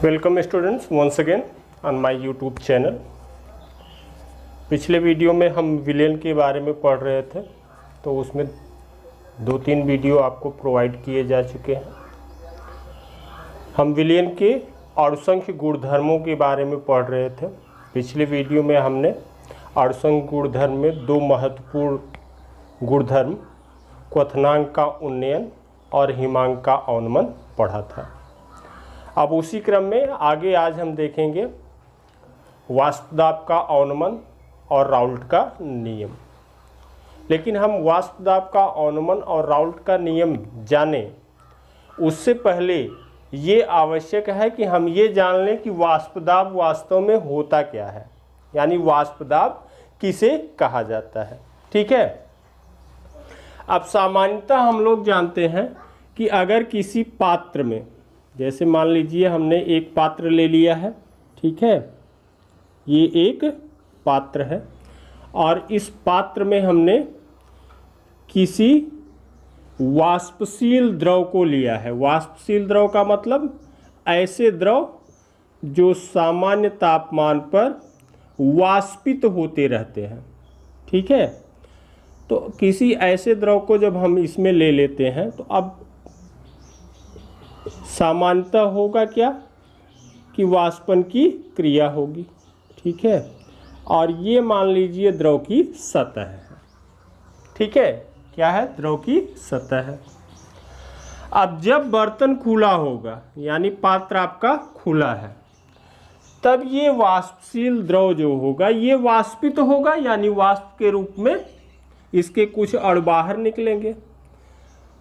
Welcome students once again on my YouTube channel. पिछले video में हम विलेन के बारे में पढ़ रहे थे, तो उसमें 2-3 वीडियो आपको प्रोवाइड किए जा चुके हैं। हम विलेन के अणुसंख्य गुणधर्मों के बारे में पढ़ रहे थे। पिछले वीडियो में हमने अणुसंख्य गुणधर्म में 2 महत्वपूर्ण गुणधर्म क्वथनांक का उन्नयन और हिमांक का अवनमन पढ़ा था। अब उसी क्रम में आगे आज हम देखेंगे वाष्प दाब का अवनमन और राउल्ट का नियम। लेकिन हम वाष्प दाब का अवनमन और राउल्ट का नियम जाने उससे पहले ये आवश्यक है कि हम ये जान लें कि वाष्प दाब वास्तव में होता क्या है, यानी वाष्प दाब किसे कहा जाता है। ठीक है। अब सामान्यतः हम लोग जानते हैं कि अगर किसी पात्र में, जैसे मान लीजिए हमने एक पात्र ले लिया है, ठीक है, ये एक पात्र है और इस पात्र में हमने किसी वाष्पशील द्रव को लिया है। वाष्पशील द्रव का मतलब ऐसे द्रव जो सामान्य तापमान पर वाष्पित होते रहते हैं। ठीक है। तो किसी ऐसे द्रव को जब हम इसमें ले लेते हैं तो अब सामान्यतः होगा क्या कि वाष्पन की क्रिया होगी। ठीक है। और ये मान लीजिए द्रव की सतह है। ठीक है। क्या है? द्रव की सतह है। अब जब बर्तन खुला होगा, यानी पात्र आपका खुला है, तब ये वाष्पशील द्रव जो होगा ये वाष्पित होगा, यानी वाष्प के रूप में इसके कुछ अणु बाहर निकलेंगे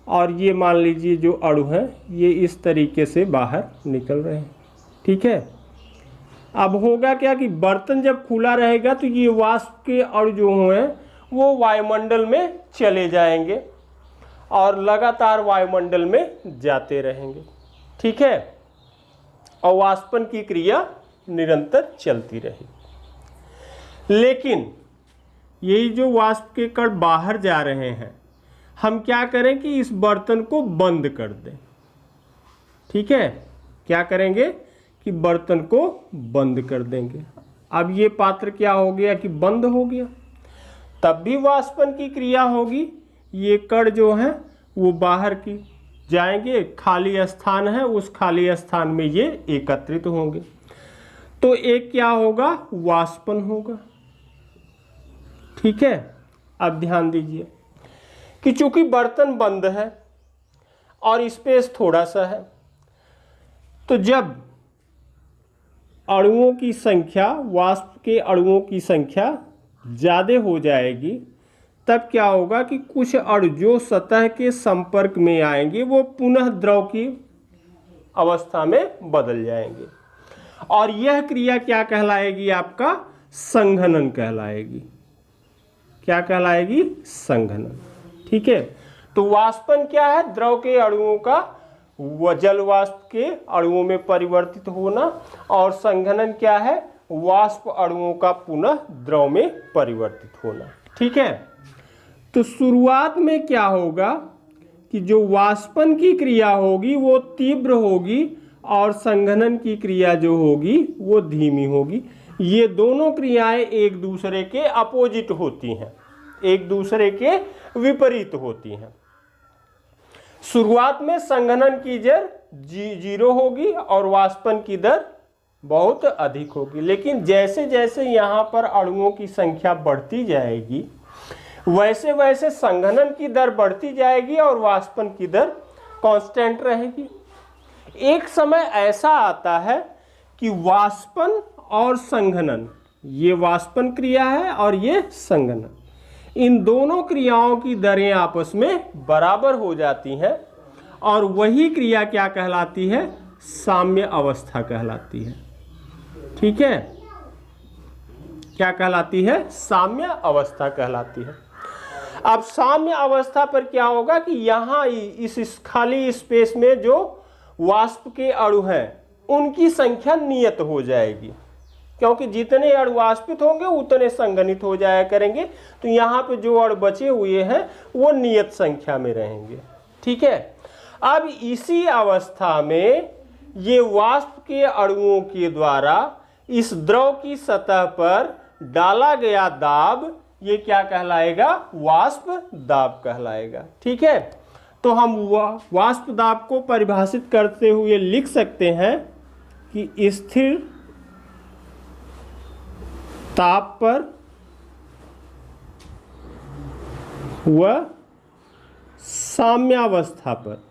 और ये मान लीजिए जो अणु हैं ये इस तरीके से बाहर निकल रहे हैं। ठीक है। अब होगा क्या कि बर्तन जब खुला रहेगा तो ये वाष्प के अणु जो हैं वो वायुमंडल में चले जाएंगे और लगातार वायुमंडल में जाते रहेंगे। ठीक है। और वाष्पन की क्रिया निरंतर चलती रहेगी। लेकिन यही जो वाष्प के कण बाहर जा रहे हैं, हम क्या करें कि इस बर्तन को बंद कर दें। ठीक है। क्या करेंगे कि बर्तन को बंद कर देंगे। अब ये पात्र क्या हो गया कि बंद हो गया, तब भी वाष्पन की क्रिया होगी। ये कण जो हैं वो बाहर की जाएंगे, खाली स्थान है, उस खाली स्थान में ये एकत्रित होंगे, तो एक क्या होगा? वाष्पन होगा। ठीक है। अब ध्यान दीजिए कि चूंकि बर्तन बंद है और स्पेस थोड़ा सा है, तो जब अणुओं की संख्या, वाष्प के अणुओं की संख्या ज़्यादा हो जाएगी, तब क्या होगा कि कुछ अणु जो सतह के संपर्क में आएंगे वो पुनः द्रव की अवस्था में बदल जाएंगे और यह क्रिया क्या कहलाएगी? आपका संघनन कहलाएगी। क्या कहलाएगी? संघनन। ठीक है। तो वाष्पन क्या है? द्रव के अणुओं का जल वाष्प के अणुओं में परिवर्तित होना, और संघनन क्या है? वाष्प अणुओं का पुनः द्रव में परिवर्तित होना। ठीक है। तो शुरुआत में क्या होगा कि जो वाष्पन की क्रिया होगी वो तीव्र होगी और संघनन की क्रिया जो होगी वो धीमी होगी। ये दोनों क्रियाएं एक दूसरे के अपोजिट होती हैं, एक दूसरे के विपरीत होती हैं। शुरुआत में संघनन की दर 0 होगी और वाष्पन की दर बहुत अधिक होगी, लेकिन जैसे जैसे यहाँ पर अणुओं की संख्या बढ़ती जाएगी वैसे वैसे संघनन की दर बढ़ती जाएगी और वाष्पन की दर कांस्टेंट रहेगी। एक समय ऐसा आता है कि वाष्पन और संघनन, ये वाष्पन क्रिया है और ये संघनन, इन दोनों क्रियाओं की दरें आपस में बराबर हो जाती हैं और वही क्रिया क्या कहलाती है? साम्य अवस्था कहलाती है। ठीक है। क्या कहलाती है? साम्य अवस्था कहलाती है। अब साम्य अवस्था पर क्या होगा कि यहाँ इस खाली स्पेस में जो वाष्प के अणु हैं उनकी संख्या नियत हो जाएगी, क्योंकि जितने अणु वाष्पित होंगे उतने संघनित हो जाया करेंगे। तो यहाँ पे जो अणु बचे हुए हैं वो नियत संख्या में रहेंगे। ठीक है। अब इसी अवस्था में ये वाष्प के अणुओं के द्वारा इस द्रव की सतह पर डाला गया दाब, ये क्या कहलाएगा? वाष्प दाब कहलाएगा। ठीक है, तो हम वाष्प दाब को परिभाषित करते हुए लिख सकते हैं कि स्थिर ताप पर व साम्यावस्था पर,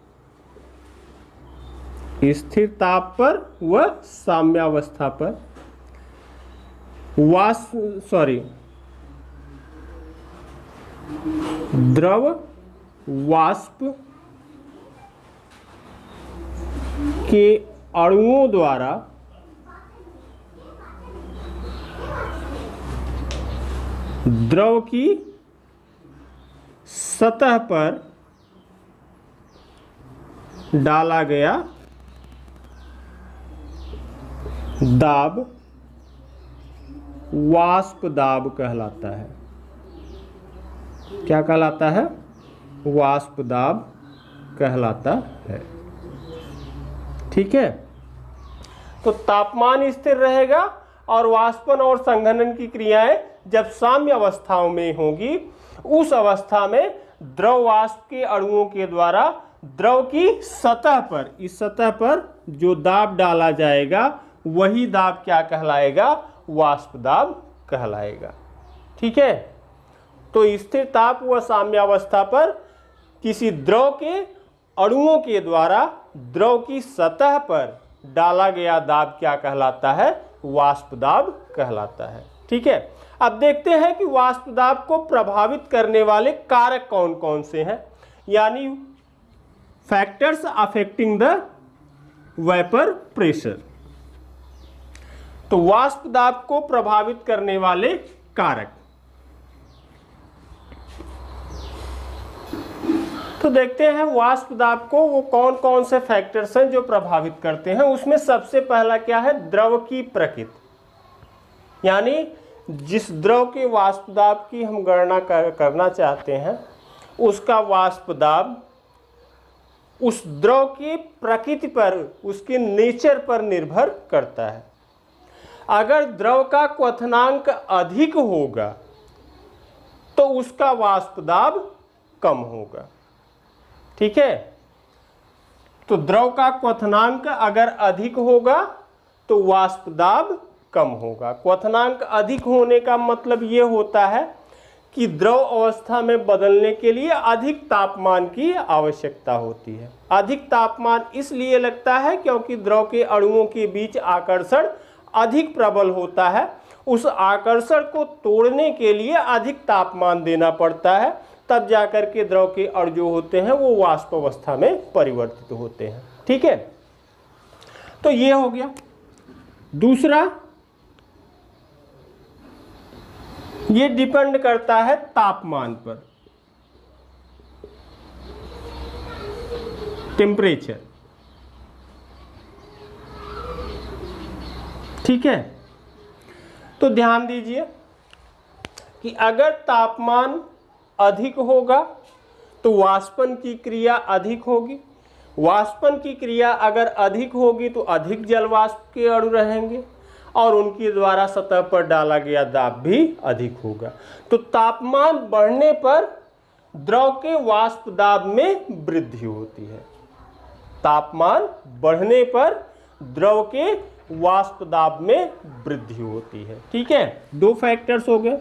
स्थिर ताप पर व साम्यावस्था पर द्रव वाष्प के अणुओं द्वारा द्रव की सतह पर डाला गया दाब वाष्प दाब कहलाता है। क्या कहलाता है? वाष्प दाब कहलाता है। ठीक है, तो तापमान स्थिर रहेगा और वाष्पन और संघनन की क्रियाएं जब साम्य अवस्थाओं में होगी, उस अवस्था में द्रव वाष्प के अणुओं के द्वारा द्रव की सतह पर, इस सतह पर जो दाब डाला जाएगा वही दाब क्या कहलाएगा? वाष्प दाब कहलाएगा। ठीक है, तो स्थिर ताप व साम्यावस्था पर किसी द्रव के अणुओं के द्वारा द्रव की सतह पर डाला गया दाब क्या कहलाता है? वाष्प दाब कहलाता है। ठीक है, अब देखते हैं कि वाष्प दाब को प्रभावित करने वाले कारक कौन कौन से हैं, यानी factors affecting the vapour pressure. तो वाष्प दाब को प्रभावित करने वाले कारक, तो देखते हैं वाष्प दाब को वो कौन कौन से फैक्टर्स हैं जो प्रभावित करते हैं। उसमें सबसे पहला क्या है? द्रव की प्रकृति, यानी जिस द्रव के वाष्प दाब की हम गणना करना चाहते हैं उसका वाष्प दाब उस द्रव की प्रकृति पर, उसके नेचर पर निर्भर करता है। अगर द्रव का क्वथनांक अधिक होगा तो उसका वाष्प दाब कम होगा। ठीक है, तो द्रव का क्वथनांक अगर अधिक होगा तो वाष्प दाब कम होगा। क्वथनांक अधिक होने का मतलब ये होता है कि द्रव अवस्था में बदलने के लिए अधिक तापमान की आवश्यकता होती है। अधिक तापमान इसलिए लगता है क्योंकि द्रव के अणुओं के बीच आकर्षण अधिक प्रबल होता है। उस आकर्षण को तोड़ने के लिए अधिक तापमान देना पड़ता है, तब जाकर के द्रव के अणु जो होते हैं वो वाष्प अवस्था में परिवर्तित होते हैं। ठीक है, तो ये हो गया। दूसरा, ये डिपेंड करता है तापमान पर, टेम्परेचर। ठीक है, तो ध्यान दीजिए कि अगर तापमान अधिक होगा तो वाष्पन की क्रिया अधिक होगी। वाष्पन की क्रिया अगर अधिक होगी तो अधिक जल वाष्प के अणु रहेंगे और उनके द्वारा सतह पर डाला गया दाब भी अधिक होगा। तो तापमान बढ़ने पर द्रव के वाष्प दाब में वृद्धि होती है। तापमान बढ़ने पर द्रव के वाष्प दाब में वृद्धि होती है। ठीक है, दो फैक्टर्स हो गए।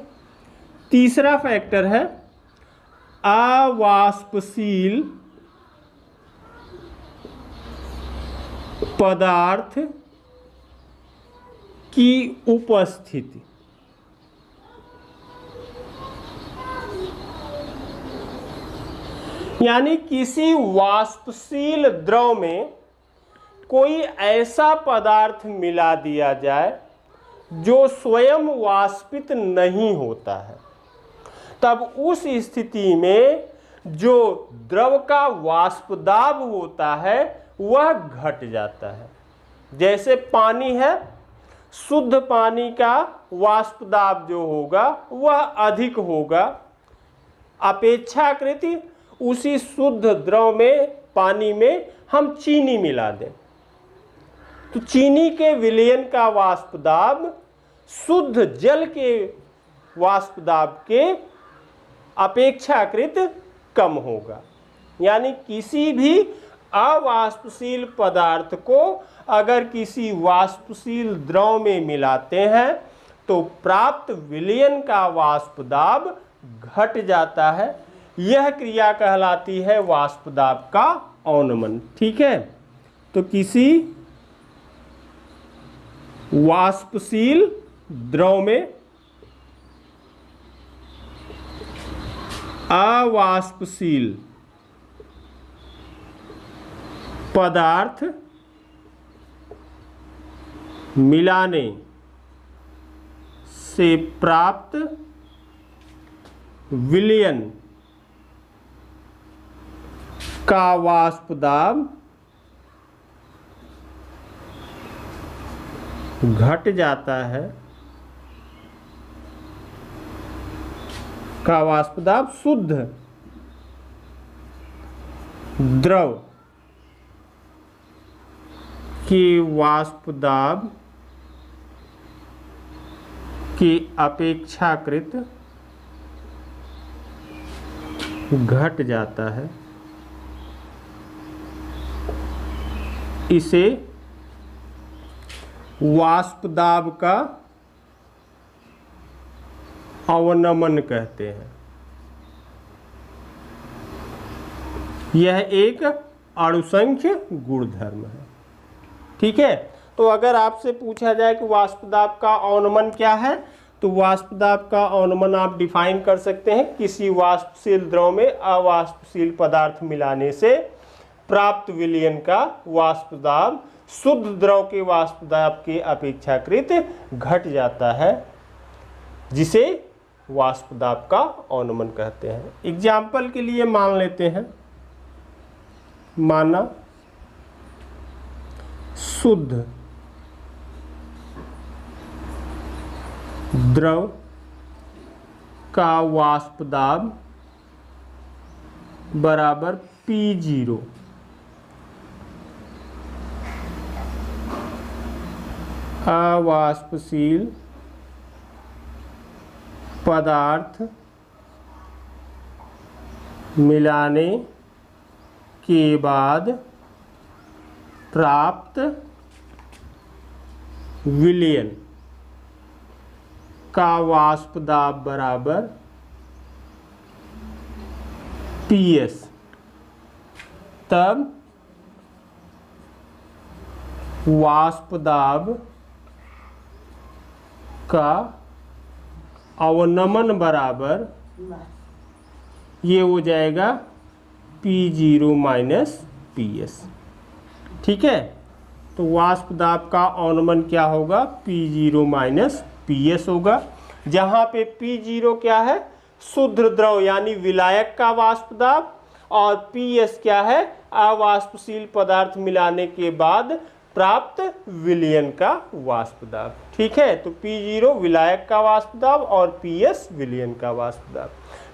तीसरा फैक्टर है अवाष्पशील पदार्थ की उपस्थिति। यानी किसी वाष्पशील द्रव में कोई ऐसा पदार्थ मिला दिया जाए जो स्वयं वाष्पित नहीं होता है, तब उस स्थिति में जो द्रव का वाष्प दाब होता है वह घट जाता है। जैसे पानी है, शुद्ध पानी का वाष्प दाब जो होगा वह अधिक होगा अपेक्षाकृत उसी शुद्ध द्रव में, पानी में हम चीनी मिला दें तो चीनी के विलयन का वाष्प दाब शुद्ध जल के वाष्प दाब के अपेक्षाकृत कम होगा। यानी किसी भी अवाष्पशील पदार्थ को अगर किसी वाष्पशील द्रव में मिलाते हैं तो प्राप्त विलयन का वाष्प दाब घट जाता है। यह क्रिया कहलाती है वाष्प दाब का अवनमन। ठीक है, तो किसी वाष्पशील द्रव में अवाष्पशील पदार्थ मिलाने से प्राप्त विलयन का वाष्प दाब घट जाता है, का वाष्प दाब शुद्ध द्रव के वाष्प दाब के अपेक्षाकृत घट जाता है। इसे वाष्प दाब का अवनमन कहते हैं। यह एक अणुसंख्य गुणधर्म है। ठीक है, तो अगर आपसे पूछा जाए कि वाष्प दाब का अवनमन क्या है, तो वाष्प दाब का अवनमन आप डिफाइन कर सकते हैं किसी वाष्पशील द्रव में अवाष्पशील पदार्थ मिलाने से प्राप्त विलयन का वाष्प दाब शुद्ध द्रव के वाष्प दाब के अपेक्षाकृत घट जाता है, जिसे वाष्प दाब का अवनमन कहते हैं। एग्जाम्पल के लिए मान लेते हैं, माना शुद्ध द्रव का वाष्प दाब बराबर P0, अवाष्पशील पदार्थ मिलाने के बाद प्राप्त विलयन का वाष्प दाब बराबर PS। तब वाष्प दाब का अवनमन बराबर ये हो जाएगा P0 माइनस PS। ठीक है, तो वाष्प दाब का अवनमन क्या होगा, P0 माइनस PS होगा, जहाँ पे P0 क्या है, शुद्ध द्रव यानी विलायक का वाष्प दाब, और PS क्या है, अवाष्पशील पदार्थ मिलाने के बाद प्राप्त विलयन का वाष्प दाब। ठीक है, तो P0 विलायक का वाष्प दाब और PS विलयन का वाष्प दाब।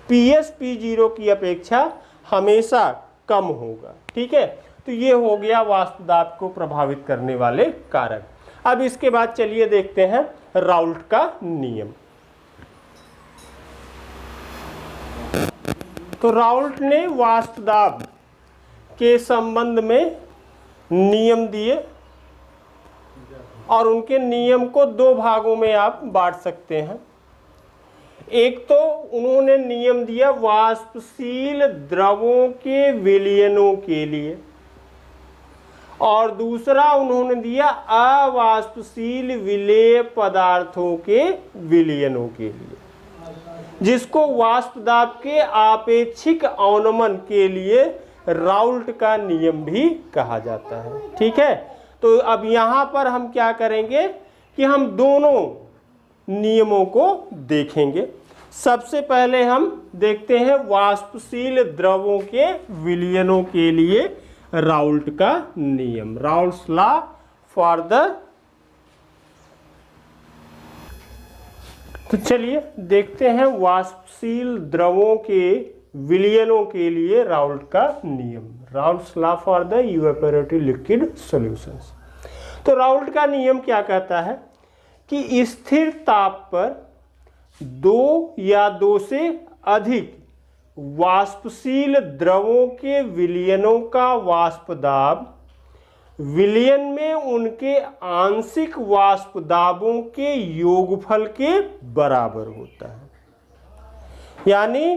PS P0 की अपेक्षा हमेशा कम होगा। ठीक है, तो ये हो गया वाष्प दाब को प्रभावित करने वाले कारक। अब इसके बाद चलिए देखते हैं राउल्ट का नियम। तो राउल्ट ने वाष्प दाब के संबंध में नियम दिए और उनके नियम को दो भागों में आप बांट सकते हैं। एक तो उन्होंने नियम दिया वाष्पशील द्रवों के विलयनों के लिए, और दूसरा उन्होंने दिया अवाष्पशील विलेय पदार्थों के विलयनों के लिए, जिसको वाष्प दाब के आपेक्षिक अवनमन के लिए राउल्ट का नियम भी कहा जाता है। ठीक है, तो अब यहाँ पर हम क्या करेंगे कि हम दोनों नियमों को देखेंगे। सबसे पहले हम देखते हैं वाष्पशील द्रवों के विलयनों के लिए राउल्ट का नियम, राउल्ट्स लॉ फॉर द। तो चलिए देखते हैं वाष्पशील द्रवों के विलयनों के लिए राउल्ट का नियम, Raoult's law for the evaporative liquid solutions. तो राउल्ट का नियम क्या कहता है कि स्थिर ताप पर दो या दो से अधिक वाष्पशील द्रवों के विलयनों का वाष्प दाब विलयन में उनके आंशिक वाष्प दाबों के योगफल के बराबर होता है। यानी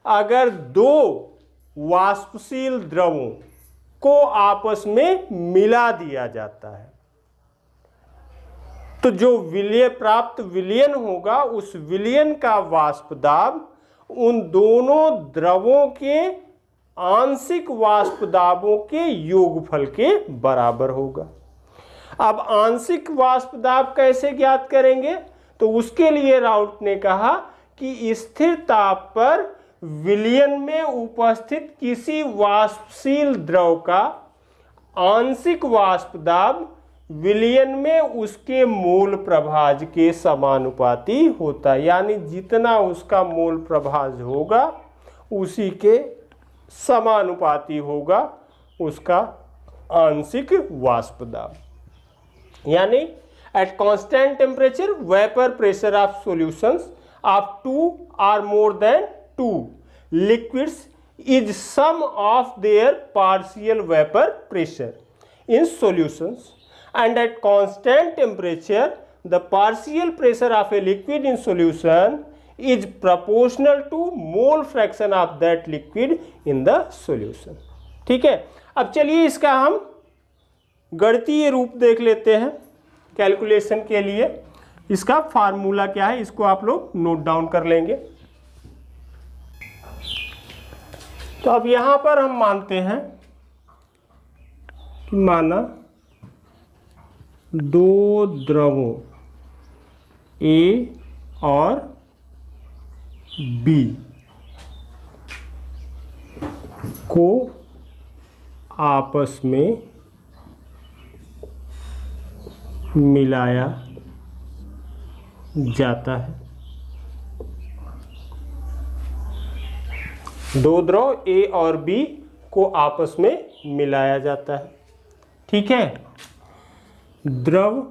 अगर दो वाष्पशील द्रवों को आपस में मिला दिया जाता है तो जो प्राप्त विलयन होगा उस विलयन का वाष्प दाब उन दोनों द्रवों के आंशिक वाष्प दाबों के योगफल के बराबर होगा। अब आंशिक वाष्प दाब कैसे ज्ञात करेंगे? तो उसके लिए राउल्ट ने कहा कि स्थिर ताप पर विलयन में उपस्थित किसी वाष्पशील द्रव का आंशिक वाष्प दाब विलयन में उसके मोल प्रभाज के समानुपाती होता है। यानी जितना उसका मोल प्रभाज होगा उसी के समानुपाती होगा उसका आंशिक वाष्प दाब। यानी at constant temperature vapour pressure of solutions of 2 or more than 2 liquids is sum of their partial vapor pressure in solutions, and at constant temperature the partial pressure of a liquid in solution is proportional to mole fraction of that liquid in the solution। ठीक है, अब चलिए इसका हम गणितीय रूप देख लेते हैं कैलकुलेशन के लिए। इसका फार्मूला क्या है इसको आप लोग नोट डाउन कर लेंगे। तो अब यहां पर हम मानते हैं कि माना दो द्रवों A और B को आपस में मिलाया जाता है। दो द्रव A और B को आपस में मिलाया जाता है। ठीक है, द्रव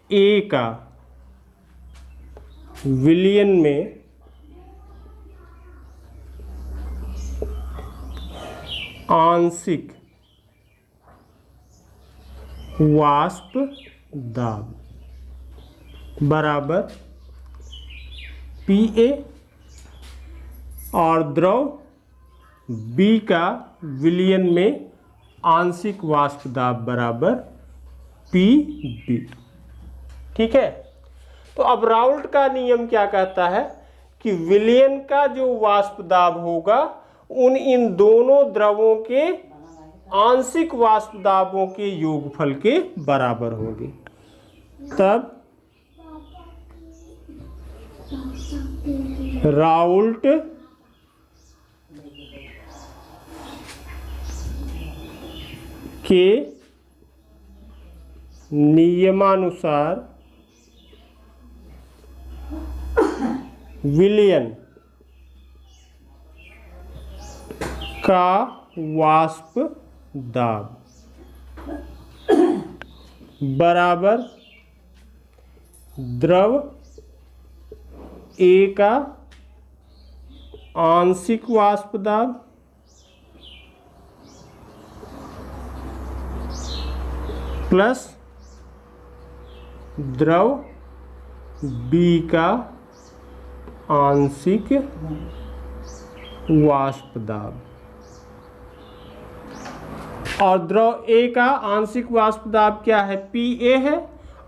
A का विलयन में आंशिक वाष्प दाब बराबर PA और द्रव B का विलयन में आंशिक वाष्प दाब बराबर PB। ठीक है, तो अब राउल्ट का नियम क्या कहता है कि विलयन का जो वाष्प दाब होगा इन दोनों द्रवों के आंशिक वाष्प दाबों के योगफल के बराबर होगी। तब राउल्ट के नियमानुसार विलयन का वाष्प दाब बराबर द्रव A का आंशिक वाष्प दाब प्लस द्रव B का आंशिक वाष्प दाब। और द्रव A का आंशिक वाष्प दाब क्या है? PA है।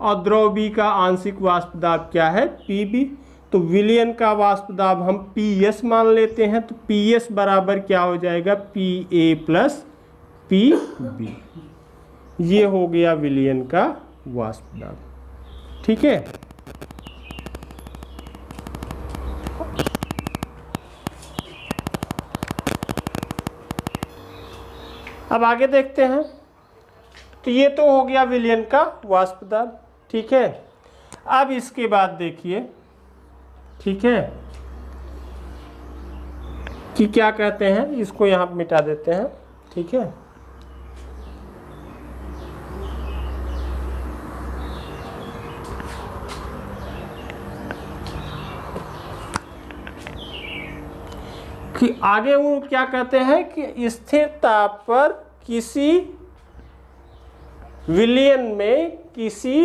और द्रव B का आंशिक वाष्प दाब क्या है? PB। तो विलयन का वाष्प दाब हम PS मान लेते हैं। तो PS बराबर क्या हो जाएगा? PA plus PB। ये हो गया विलयन का वाष्प दाब। ठीक है, अब आगे देखते हैं। तो ये तो हो गया विलयन का वाष्प दाब। ठीक है, अब इसके बाद देखिए, ठीक है, कि क्या कहते हैं, इसको यहां मिटा देते हैं। ठीक है, कि आगे वो क्या कहते हैं कि स्थिर ताप पर किसी विलयन में किसी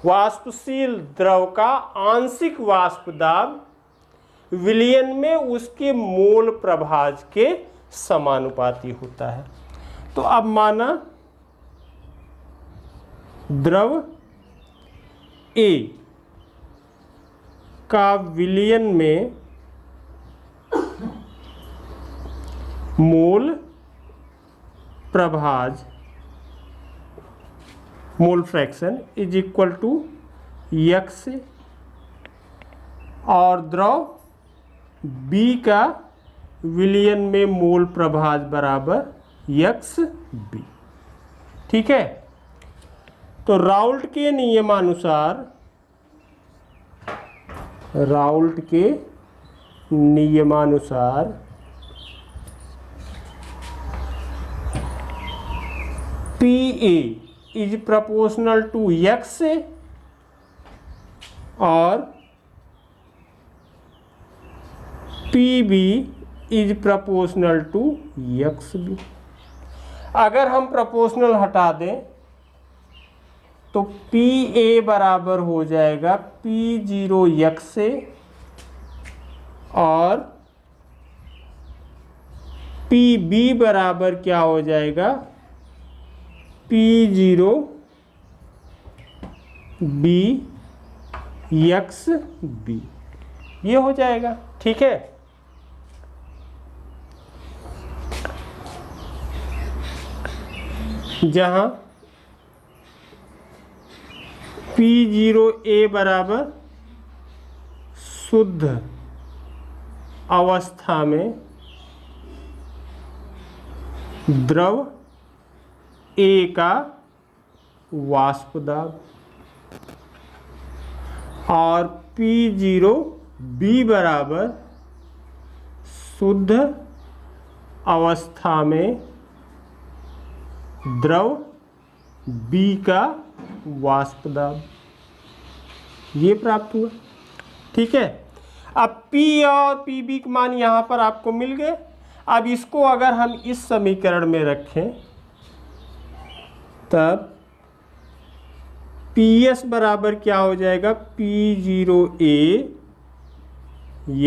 वाष्पशील द्रव का आंशिक वाष्प दाब विलयन में उसके मोल प्रभाज के समानुपाती होता है। तो अब माना द्रव ए का विलयन में मोल प्रभाज mole fraction is equal to x और द्रव B का विलयन में मोल प्रभाज बराबर XB। ठीक है, तो राउल्ट के नियमानुसार PA is proportional to x और PB is proportional to XB। अगर हम प्रोपोर्शनल हटा दें तो PA बराबर हो जाएगा P0 x और PB बराबर क्या हो जाएगा P0 B XB, ये हो जाएगा। ठीक है, जहां P0A बराबर शुद्ध अवस्था में द्रव A का वाष्प दाब और P0B बराबर शुद्ध अवस्था में द्रव B का वाष्प दाब, ये प्राप्त हुआ। ठीक है, अब P और PB के मान यहाँ पर आपको मिल गए। अब इसको अगर हम इस समीकरण में रखें तब PS बराबर क्या हो जाएगा P0A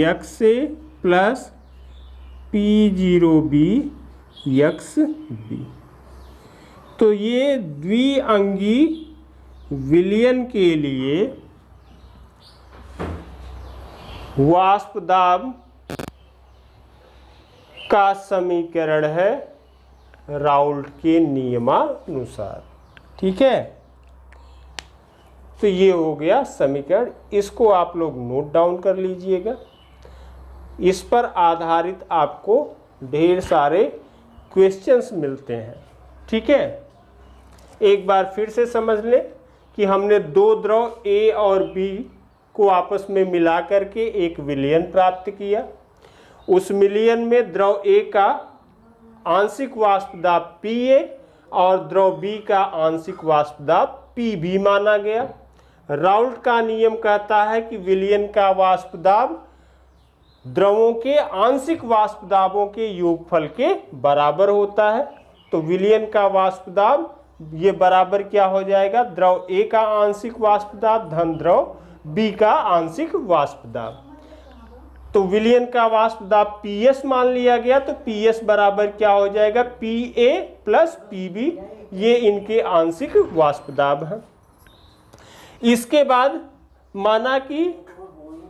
XA plus P0B XB। तो ये द्विअंगी विलयन के लिए वाष्प दाब का समीकरण है राउल्ट के नियमानुसार। ठीक है, तो ये हो गया समीकरण। इसको आप लोग नोट डाउन कर लीजिएगा। इस पर आधारित आपको ढेर सारे क्वेश्चंस मिलते हैं। ठीक है, एक बार फिर से समझ लें कि हमने दो द्रव A और B को आपस में मिला करके एक विलयन प्राप्त किया। उस विलयन में द्रव A का आंशिक वाष्प दाब PA और द्रव B का आंशिक वाष्प दाब PB माना गया। राउल्ट का नियम कहता है कि विलयन का वाष्प दाब द्रवों के आंशिक वाष्प दाबों के योगफल के बराबर होता है। तो विलयन का वाष्प दाब ये बराबर क्या हो जाएगा, द्रव A का आंशिक वाष्प दाब धन द्रव B का आंशिक वाष्प दाब। तो विलयन का वाष्प दाब PS मान लिया गया, तो PS बराबर क्या हो जाएगा PA प्लस PB, ये इनके आंशिक वाष्प दाब हैं। इसके बाद माना कि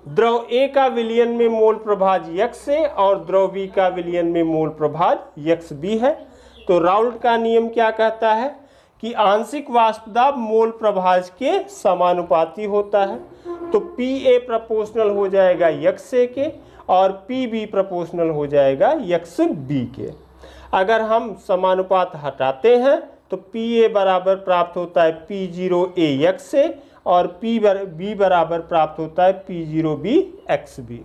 द्रव A का विलयन में मोल प्रभाज XA और द्रव B का विलयन में मोल प्रभाज XB है। तो राउल्ट का नियम क्या कहता है कि आंशिक वाष्प दाब मोल प्रभाज के समानुपाती होता है। तो PA प्रोपोर्शनल हो जाएगा XA के और PB प्रोपोर्शनल हो जाएगा XB के। अगर हम समानुपात हटाते हैं तो PA बराबर प्राप्त होता है P0A XA और PB बराबर प्राप्त होता है P0B XB,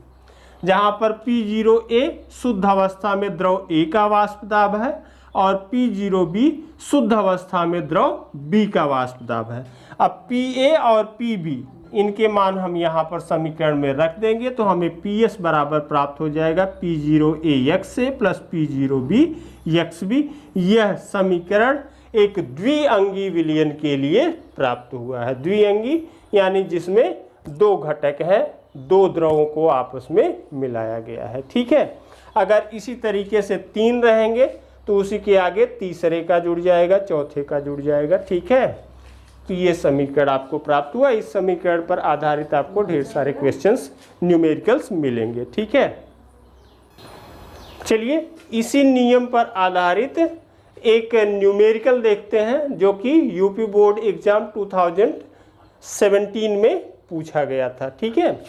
जहाँ पर P0A शुद्ध अवस्था में द्रव A का वाष्प दाब है और P0B शुद्ध अवस्था में द्रव B का वाष्प दाब है। अब PA और PB इनके मान हम यहाँ पर समीकरण में रख देंगे तो हमें PS बराबर प्राप्त हो जाएगा P0A XA plus P0B XB। यह समीकरण एक द्विअंगी विलयन के लिए प्राप्त हुआ है। द्विअंगी यानी जिसमें दो घटक हैं, दो द्रवों को आपस में मिलाया गया है। ठीक है, अगर इसी तरीके से 3 रहेंगे तो उसी के आगे तीसरे का जुड़ जाएगा, चौथे का जुड़ जाएगा। ठीक है, तो ये समीकरण आपको प्राप्त हुआ। इस समीकरण पर आधारित आपको ढेर सारे क्वेश्चंस न्यूमेरिकल्स मिलेंगे। ठीक है, चलिए इसी नियम पर आधारित एक न्यूमेरिकल देखते हैं जो कि यूपी बोर्ड एग्जाम 2017 में पूछा गया था। ठीक है,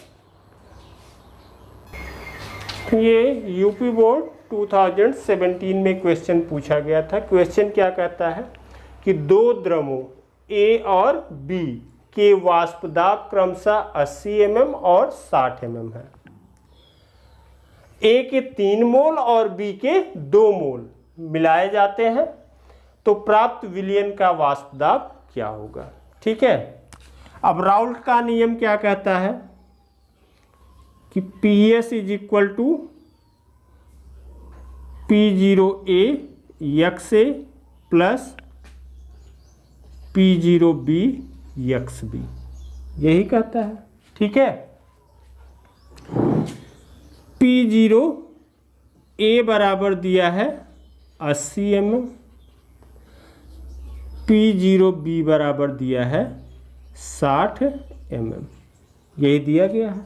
ये यूपी बोर्ड 2017 में क्वेश्चन पूछा गया था। क्वेश्चन क्या कहता है कि दो द्रवों ए और बी के वाष्प दाब क्रमशः 80 mm और 60 mm है। ए के 3 मोल और बी के 2 मोल मिलाए जाते हैं तो प्राप्त विलयन का वाष्प दाब क्या होगा। ठीक है, अब राउल्ट का नियम क्या कहता है कि PS is equal to P0A XA plus P0B XB, यही कहता है। ठीक है, P0A बराबर दिया है 80 mm, P0B बराबर दिया है 60 mm, यही दिया गया है।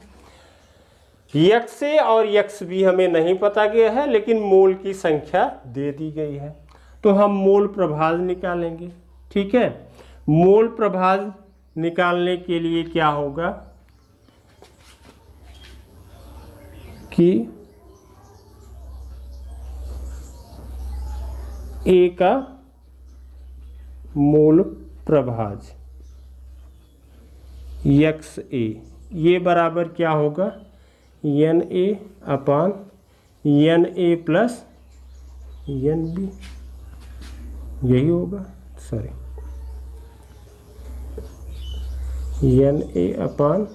XA और XB हमें नहीं पता गया है लेकिन मोल की संख्या दे दी गई है, तो हम मोल प्रभाज निकालेंगे। ठीक है, मोल प्रभाज निकालने के लिए क्या होगा कि A का मोल प्रभाज XA ये बराबर क्या होगा NA अपान NA प्लस NB, यही होगा। सॉरी, NA अपान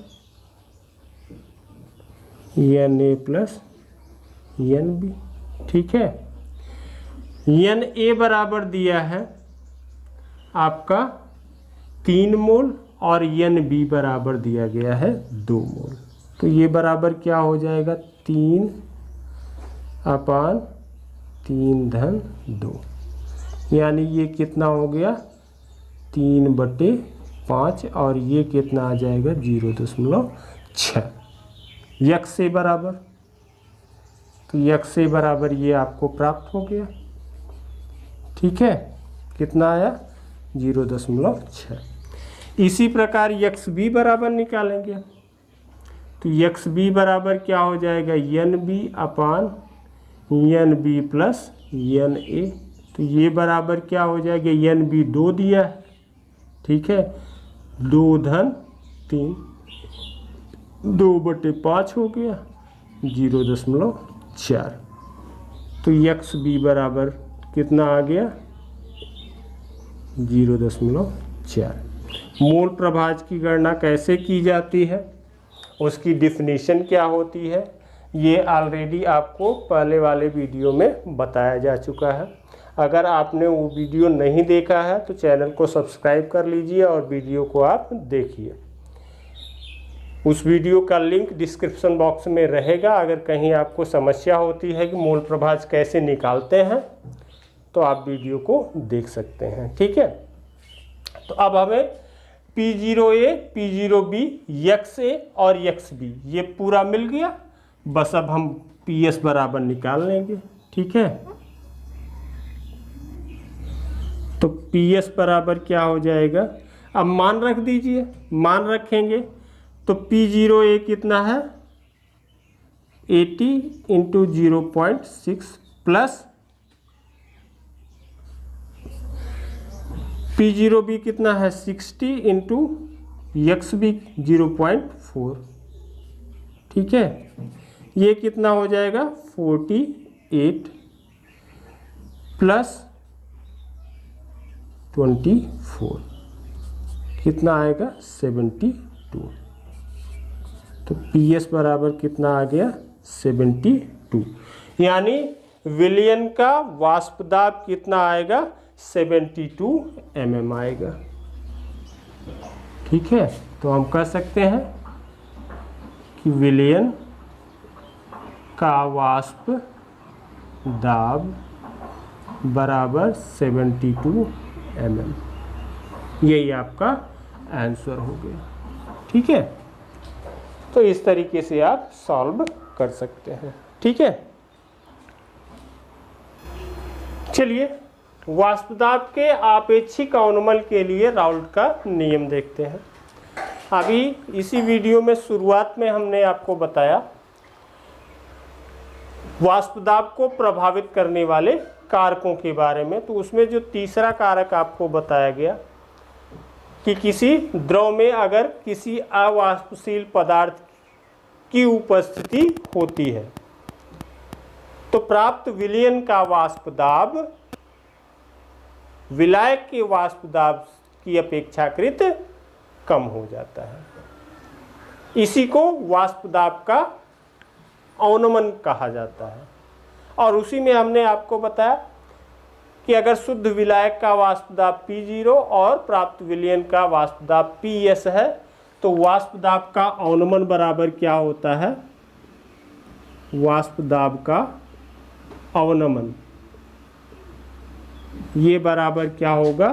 NA प्लस NB। ठीक है, NA बराबर दिया है आपका 3 मोल और NB बराबर दिया गया है 2 मोल, तो ये बराबर क्या हो जाएगा 3 अपान 3 धन 2, यानी ये कितना हो गया 3/5 और ये कितना आ जाएगा 0.6। XA बराबर, तो XA बराबर ये आपको प्राप्त हो गया। ठीक है, कितना आया 0.6। इसी प्रकार XB बराबर निकालेंगे तो XB बराबर क्या हो जाएगा NB अपान NB प्लस NA, तो ये बराबर क्या हो जाएगा NB 2 दिया है। ठीक है, 2 धन 3, 2/5 हो गया 0.4, तो XB बराबर कितना आ गया 0.4। मोल प्रभाज की गणना कैसे की जाती है, उसकी डिफिनीशन क्या होती है, ये ऑलरेडी आपको पहले वाले वीडियो में बताया जा चुका है। अगर आपने वो वीडियो नहीं देखा है तो चैनल को सब्सक्राइब कर लीजिए और वीडियो को आप देखिए। उस वीडियो का लिंक डिस्क्रिप्शन बॉक्स में रहेगा। अगर कहीं आपको समस्या होती है कि मोल प्रभाज कैसे निकालते हैं तो आप वीडियो को देख सकते हैं। ठीक है, तो अब हमें P0A, P0B, XA और XB ये पूरा मिल गया। बस अब हम PS बराबर निकाल लेंगे। ठीक है, तो PS बराबर क्या हो जाएगा, अब मान रख दीजिए। मान रखेंगे तो P0A कितना है 80 × 0.6 प्लस P0B कितना है 60 × XB 0.4। ठीक है, ये कितना हो जाएगा 48 प्लस 24, कितना आएगा 72। तो PS बराबर कितना आ गया 72, यानी विलयन का वाष्प दाब कितना आएगा 72 mm आएगा। ठीक है, तो हम कह सकते हैं कि विलयन का वाष्प दाब बराबर 72 mm, यही आपका आंसर हो गया। ठीक है, तो इस तरीके से आप सॉल्व कर सकते हैं। ठीक है, चलिए वाष्प दाब के आपेक्षिक अवनमन के लिए राउल्ट का नियम देखते हैं। अभी इसी वीडियो में शुरुआत में हमने आपको बताया वाष्प दाब को प्रभावित करने वाले कारकों के बारे में। तो उसमें जो तीसरा कारक आपको बताया गया कि किसी द्रव में अगर किसी अवाष्पशील पदार्थ की उपस्थिति होती है तो प्राप्त विलयन का वाष्प दाब विलायक के वाष्प दाब की अपेक्षाकृत कम हो जाता है। इसी को वाष्प दाब का अवनमन कहा जाता है। और उसी में हमने आपको बताया कि अगर शुद्ध विलायक का वाष्प दाब P0 और प्राप्त विलयन का वाष्प दाब PS है तो वाष्प दाब का अवनमन बराबर क्या होता है, वाष्प दाब का अवनमन ये बराबर क्या होगा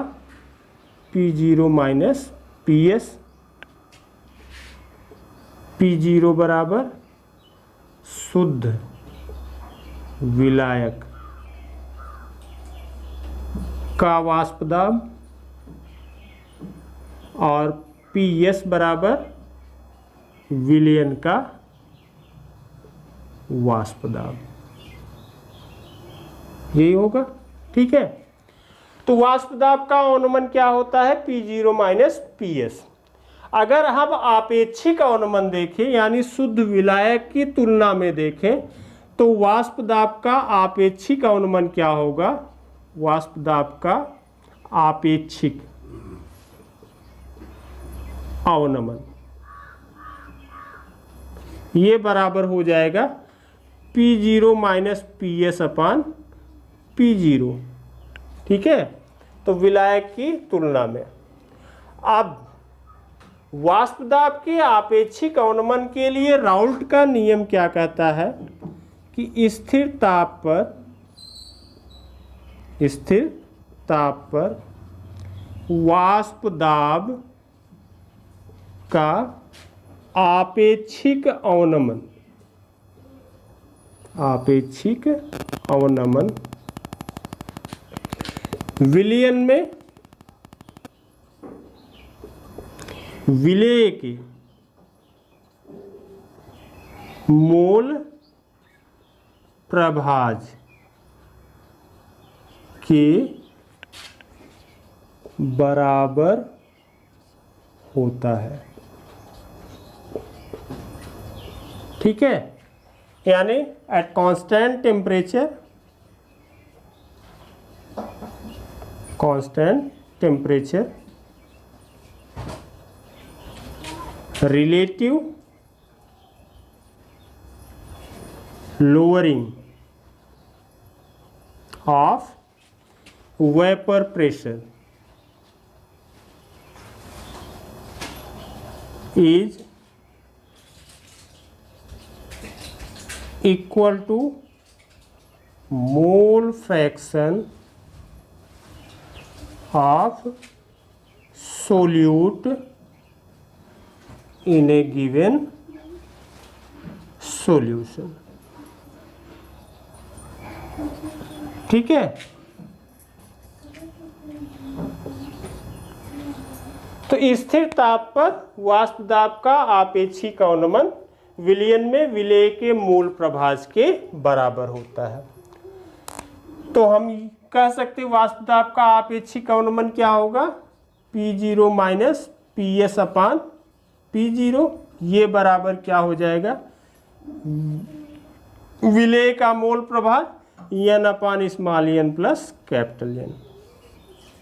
P0 माइनस PS। P0 बराबर शुद्ध विलायक का वाष्प दाब और PS बराबर विलयन का वाष्प दाब, यही होगा। ठीक है, तो वाष्प दाब का अवनमन क्या होता है P0 माइनस PS। अगर हम आपेक्षिक अवनमन देखें यानी शुद्ध विलायक की तुलना में देखें तो वाष्प दाब का आपेक्षिक अवनमन क्या होगा, वाष्प दाब का आपेक्षिक अवनमन ये बराबर हो जाएगा P0 minus PS upon P0। ठीक है, तो विलायक की तुलना में। अब वाष्प दाब के आपेक्षिक अवनमन के लिए राउल्ट का नियम क्या कहता है कि स्थिर ताप पर वाष्प दाब का आपेक्षिक अवनमन विलयन में विलेय के मोल प्रभाज के बराबर होता है। ठीक है, यानी at constant temperature relative lowering of vapor pressure is equal to mole fraction of solute in a given solution। ठीक है, तो स्थिर ताप पर वाष्प दाब का आपेक्षिक अवनमन विलयन में विलेय के मूल प्रभाज के बराबर होता है। तो हम कह सकते वाष्प दाब का आपेक्षिक अवनमन क्या होगा P0 minus PS upon P0, ये बराबर क्या हो जाएगा विलेय का मोल प्रभाज N upon small n plus capital N।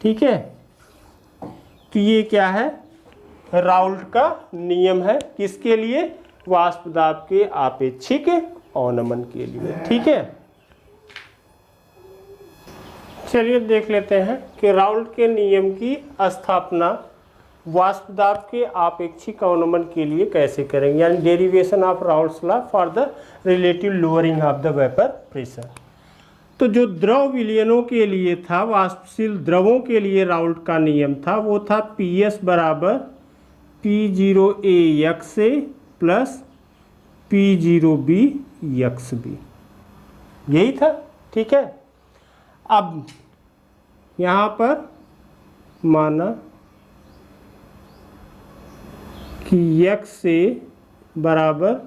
ठीक है, तो ये क्या है राउल्ट का नियम है, किसके लिए वाष्प दाब के आपेक्षिक अवनमन के लिए। ठीक है, चलिए देख लेते हैं कि राउल्ट के नियम की स्थापना वाष्प दाब के आपेक्षिक अवनमन के लिए कैसे करेंगे, यानी derivation of Raoult's law for the relative lowering of the vapour pressure. तो जो द्रव विलयनों के लिए था, वाष्पशील द्रवों के लिए राउल्ट का नियम था, वो था PS बराबर P0A x A plus P0B x B, यही था। ठीक है, अब यहाँ पर माना कि यक्स ए बराबर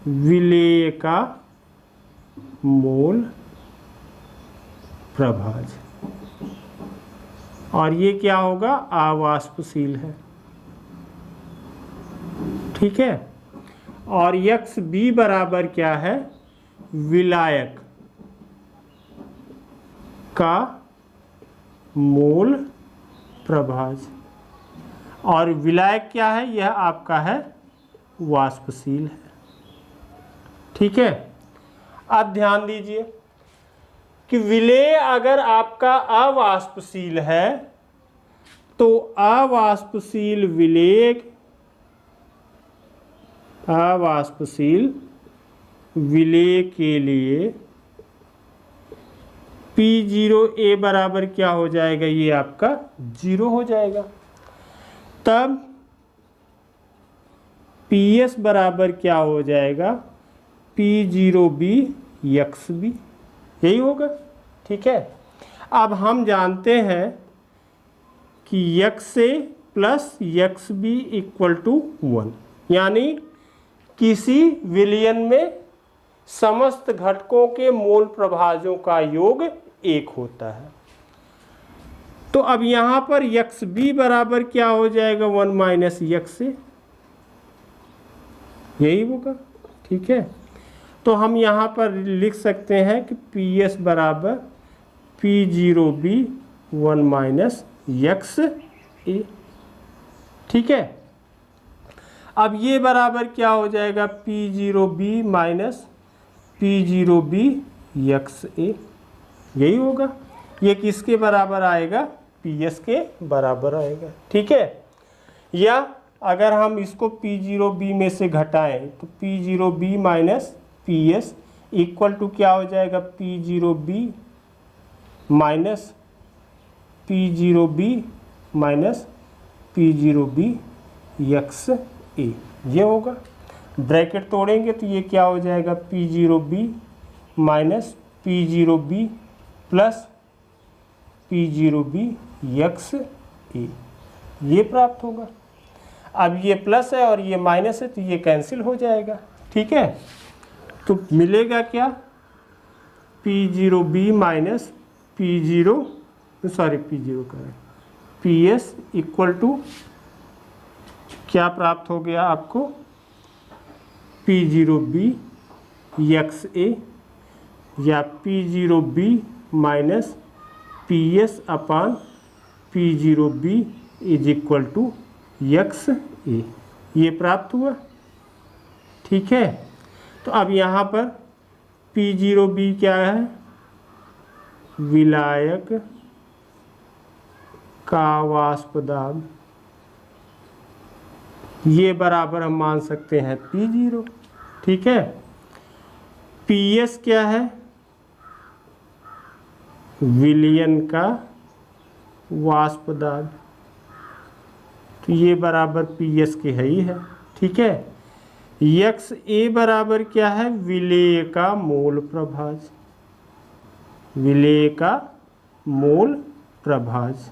विलेय का मोल प्रभाज, और ये क्या होगा, अवाष्पशील है। ठीक है, और यक्स बी बराबर क्या है, विलायक का मोल प्रभाज, और विलायक क्या है, यह आपका है वाष्पशील है। ठीक है, अब ध्यान दीजिए कि विलेय अगर आपका अवाष्पशील है तो अवाष्पशील विलेय, अवाष्पशील विलेय के लिए P0A बराबर क्या हो जाएगा, ये आपका 0 हो जाएगा। तब PS बराबर क्या हो जाएगा, P0B यक्स बी, यही होगा। ठीक है, अब हम जानते हैं कि X A plus X B equal to 1, यानी किसी विलयन में समस्त घटकों के मोल प्रभाजों का योग 1 होता है। तो अब यहाँ पर यक्स बी बराबर क्या हो जाएगा, 1 माइनस यक्स ए, यही होगा। ठीक है, तो हम यहाँ पर लिख सकते हैं कि PS बराबर P0B 1 माइनस यक्स ए। ठीक है, अब ये बराबर क्या हो जाएगा, P0B माइनस P0B यक्स ए, यही होगा। ये किसके बराबर आएगा, PS के बराबर आएगा। ठीक है, या अगर हम इसको P0B में से घटाएं तो P0B minus PS equal to क्या हो जाएगा, P0B minus P0B minus P0B x A, ये होगा। ब्रैकेट तोड़ेंगे तो ये क्या हो जाएगा, P0B minus P0B plus P0B x A, ये प्राप्त होगा। अब ये प्लस है और ये माइनस है तो ये कैंसिल हो जाएगा। ठीक है, तो मिलेगा क्या, P0B माइनस P0 का PS इक्वल टू क्या प्राप्त हो गया आपको, P0B यक्स ए या P0B minus PS upon P0B is equal to x A, ये प्राप्त हुआ। ठीक है, तो अब यहाँ पर P0B क्या है, विलायक का वाष्प दाब, ये बराबर हम मान सकते हैं P0। ठीक है, PS क्या है, विलयन का वाष्प दाब, तो ये बराबर PS के है ही है। ठीक है, यक्स ए बराबर क्या है, विलेय का मोल प्रभाज, विलेय का मोल प्रभाज,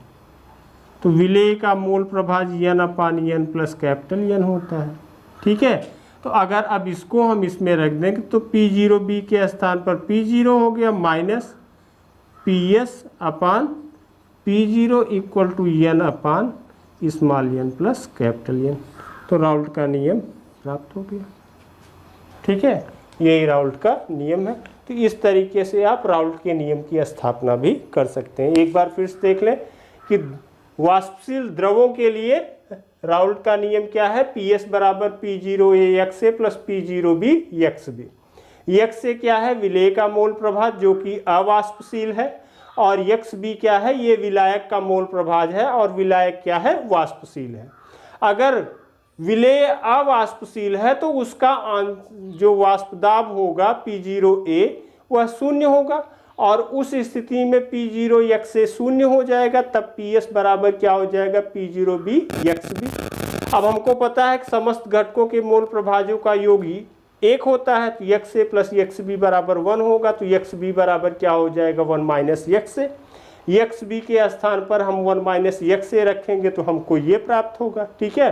तो विलेय का मोल प्रभाज N upon N plus capital N होता है। ठीक है, तो अगर अब इसको हम इसमें रख देंगे तो P0B के स्थान पर P0 हो गया minus PS upon P0 equal to N upon small n plus capital N, तो राउल्ट का नियम प्राप्त हो गया। ठीक है, यही राउल्ट का नियम है। तो इस तरीके से आप राउल्ट के नियम की स्थापना भी कर सकते हैं। एक बार फिर से देख लें कि वाष्पशील द्रवों के लिए राउल्ट का नियम क्या है, PS बराबर P0A XA plus P0B XB। XA क्या है, विलेय का मोल प्रभाज जो कि अवाष्पशील है, और XB क्या है, ये विलायक का मोल प्रभाज है, और विलायक क्या है, वाष्पशील है। अगर विलेय अवाष्पशील है तो उसका जो वाष्पदाब होगा P0A वह शून्य होगा, और उस स्थिति में P0 XA शून्य हो जाएगा, तब PS बराबर क्या हो जाएगा, P0B XB। अब हमको पता है कि समस्त घटकों के मोल प्रभाजों का योग ही एक होता है, तो XA प्लस XB बराबर 1 होगा, तो XB बराबर क्या हो जाएगा, 1 माइनस XA। XB के स्थान पर हम 1 माइनस XA रखेंगे तो हमको ये प्राप्त होगा। ठीक है,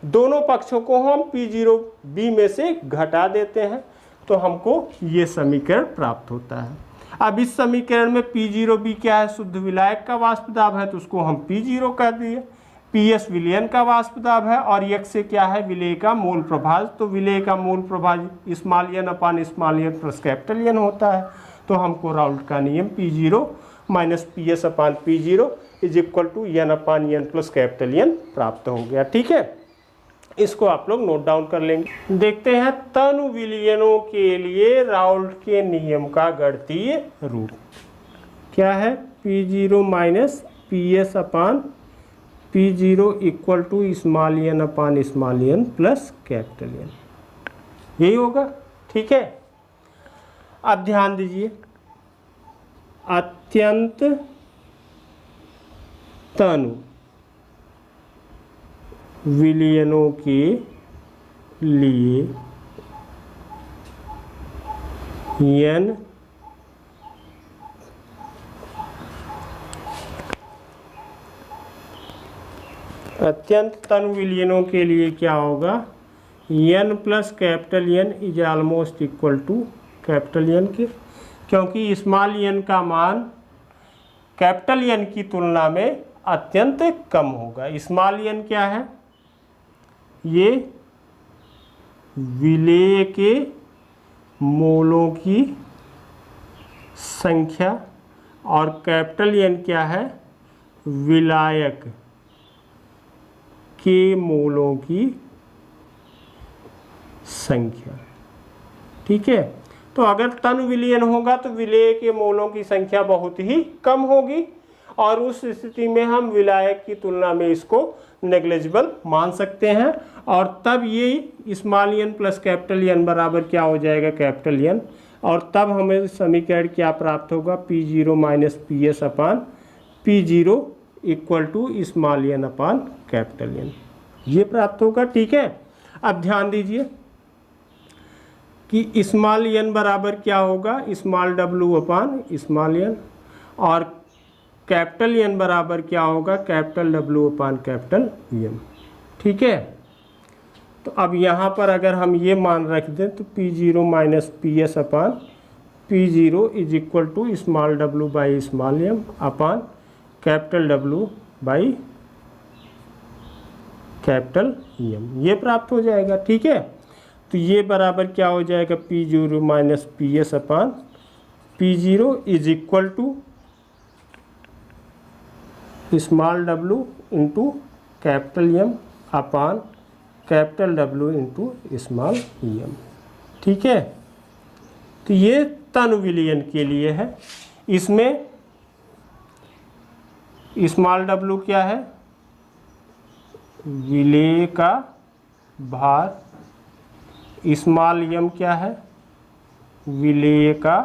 दोनों पक्षों को हम P0B में से घटा देते हैं तो हमको ये समीकरण प्राप्त होता है। अब इस समीकरण में P0B क्या है, शुद्ध विलायक का वाष्पदाब है, तो उसको हम P0 कर दिए। PS विलयन का वाष्पदाब है, और XA क्या है, विलेय का मोल प्रभाज, तो विलेय का मोल प्रभाज small n upon small n plus capital N होता है, तो हमको राउल्ट का नियम P0 minus PS upon P0 is equal to n upon n plus capital N प्राप्त हो गया। ठीक है, इसको आप लोग नोट डाउन कर लेंगे। देखते हैं तनु विलयनों के लिए राउल्ट के नियम का गणितीय रूप क्या है, P0 minus PS upon P0 equal to small n upon small n plus capital N, यही होगा। ठीक है, अब ध्यान दीजिए, अत्यंत तनु विलयनों के लिए n अत्यंत तनु विलयनों के लिए क्या होगा, n plus capital N is almost equal to capital N के, क्योंकि स्मॉल n का मान कैपिटल N की तुलना में अत्यंत कम होगा। स्मॉल n क्या है, ये विलेय के मोलों की संख्या, और कैपिटल N क्या है, विलायक के मोलों की संख्या। ठीक है, तो अगर तनु विलयन होगा तो विलेय के मोलों की संख्या बहुत ही कम होगी, और उस स्थिति में हम विलायक की तुलना में इसको नेग्लिजिबल मान सकते हैं, और तब ये small n plus capital N बराबर क्या हो जाएगा, कैपिटल N, और तब हमें समीकरण क्या प्राप्त होगा, P0 minus PS upon P0 equal to small n upon capital N, ये प्राप्त होगा। ठीक है, अब ध्यान दीजिए कि स्मॉल n बराबर क्या होगा, स्मॉल w अपान स्मॉल n, और कैपिटल N बराबर क्या होगा, कैपिटल W अपान कैपिटल M। ठीक है, तो अब यहाँ पर अगर हम ये मान रख दें तो P0 minus PS upon P0 is equal to small w by small m upon capital W by capital M, ये प्राप्त हो जाएगा। ठीक है, तो ये बराबर क्या हो जाएगा, P0 minus PS upon P0 is equal to small w into capital M upon capital W into small m। ठीक है, तो ये तनु विलयन के लिए है। इसमें स्मॉल w क्या है, विलेय का भार, स्मॉल m क्या है, विलेय का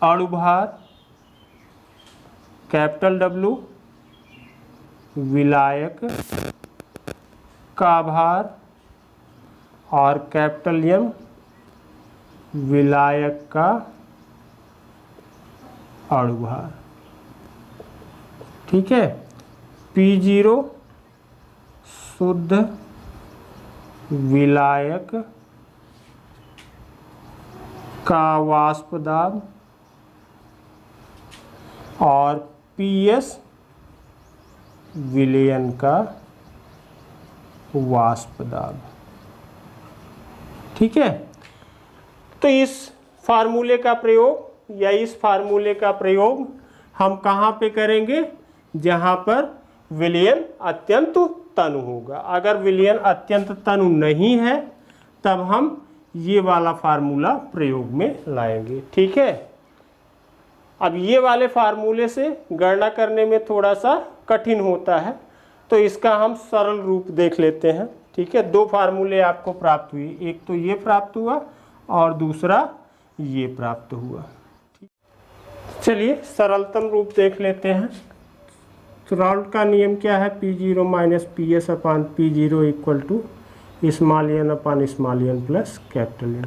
अणुभार, कैपिटल W विलायक का भार, और कैपिटल M विलायक का अणुभार। ठीक है, P0 शुद्ध विलायक का वाष्पदाब, और PS विलयन का वाष्पदाब। ठीक है, तो इस फार्मूले का प्रयोग या इस फार्मूले का प्रयोग हम कहाँ पे करेंगे, जहाँ पर विलयन अत्यंत तनु होगा। अगर विलयन अत्यंत तनु नहीं है तब हम ये वाला फार्मूला प्रयोग में लाएंगे। ठीक है, अब ये वाले फार्मूले से गणना करने में थोड़ा सा कठिन होता है, तो इसका हम सरल रूप देख लेते हैं। ठीक है, दो फार्मूले आपको प्राप्त हुए, एक तो ये प्राप्त हुआ और दूसरा ये प्राप्त हुआ। चलिए सरलतम रूप देख लेते हैं। तो राउल्ट का नियम क्या है? P0 minus P S upon P0 equal to small N upon small N plus capital N.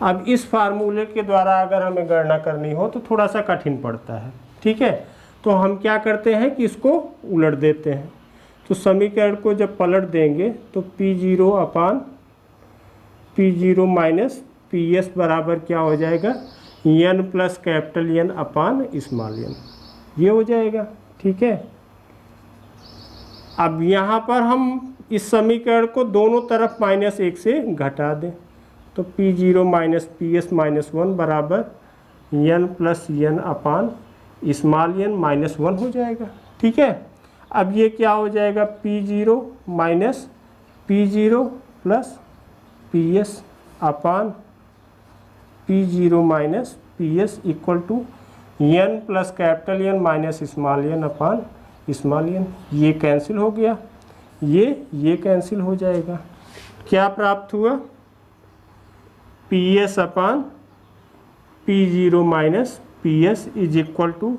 अब इस फार्मूले के द्वारा अगर हमें गणना करनी हो तो थोड़ा सा कठिन पड़ता है। ठीक है, तो हम क्या करते हैं कि इसको उलट देते हैं। तो समीकरण को जब पलट देंगे तो P0 अपान P0 माइनस पी एस बराबर क्या हो जाएगा? N plus capital N upon small N, ये हो जाएगा। ठीक है, अब यहाँ पर हम इस समीकरण को दोनों तरफ -1 से घटा दें तो P0 minus P S minus 1 बराबर N plus N upon small N minus 1 हो जाएगा। ठीक है, अब ये क्या हो जाएगा? P0 minus P0 plus P S upon P0 minus P S equal to N plus capital N minus small N upon small N. ये कैंसिल हो गया, ये कैंसिल हो जाएगा। क्या प्राप्त हुआ? P S upon P0 minus P S is equal to